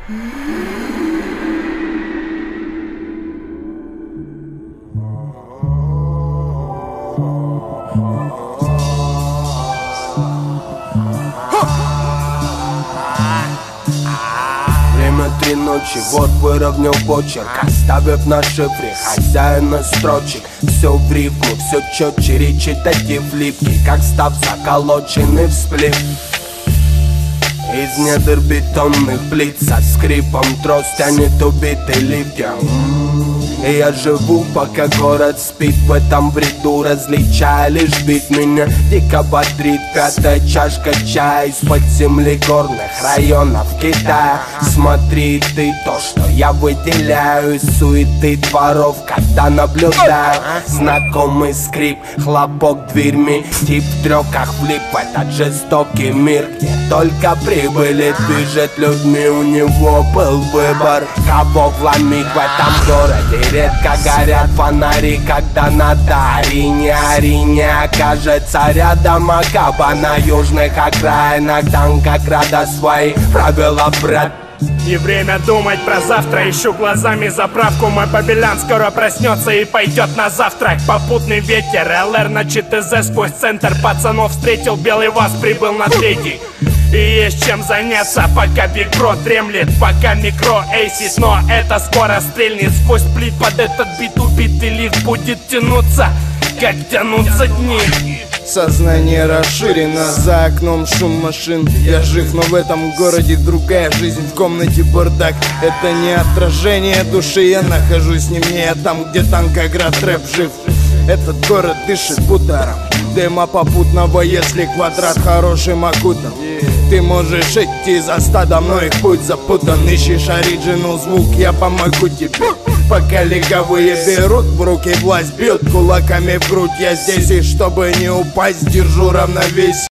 Время 3 ночи, вот выровнял почерк, оставив на шифре хозяина строчек. Все в рифму, все четче, речитатив липкий, как став заколоченный в сплив. Из недр бетонных плит со скрипом трос тянет убитый лифтер. И я живу, пока город спит, в этом бреду различая лишь бит. Меня дико бодрит пятая чашка чая из-под земли горных районов Китая. Смотри ты то, что я выделяю из суеты дворов, когда наблюдаю. Знакомый скрип, хлопок дверьми, тип в трёках влип в этот жестокий мир, где только прибыли движет людьми. У него был выбор, кого вломить в этом городе. Редко горят фонари, когда на арене окажется рядом Акаба. На южных окраинах там как рада свои правила, брат. Не время думать про завтра, ищу глазами заправку. Мой Побелян скоро проснется и пойдет на завтрак. Попутный ветер, ЛР на ЧТЗ сквозь центр. Пацанов встретил, белый ВАЗ прибыл на 3-й. И есть чем заняться, пока Биг Бро дремлет, пока микро эйсит. Но это скоро стрельнет сквозь плит. Под этот бит убитый лифт будет тянуться, как тянутся дни. Сознание расширено, за окном шум машин. Я жив, но в этом городе другая жизнь. В комнате бардак, это не отражение души. Я нахожусь не мне, я там, где Танкоград рэп жив. Этот город дышит ударом дыма попутного, если квадрат хорошим окутан. Ты можешь идти за стадом, но их путь запутан. Ищешь оригинал звук, я помогу тебе. Пока лиговые берут в руки власть, бьют кулаками в грудь. Я здесь, и чтобы не упасть, держу равновесие.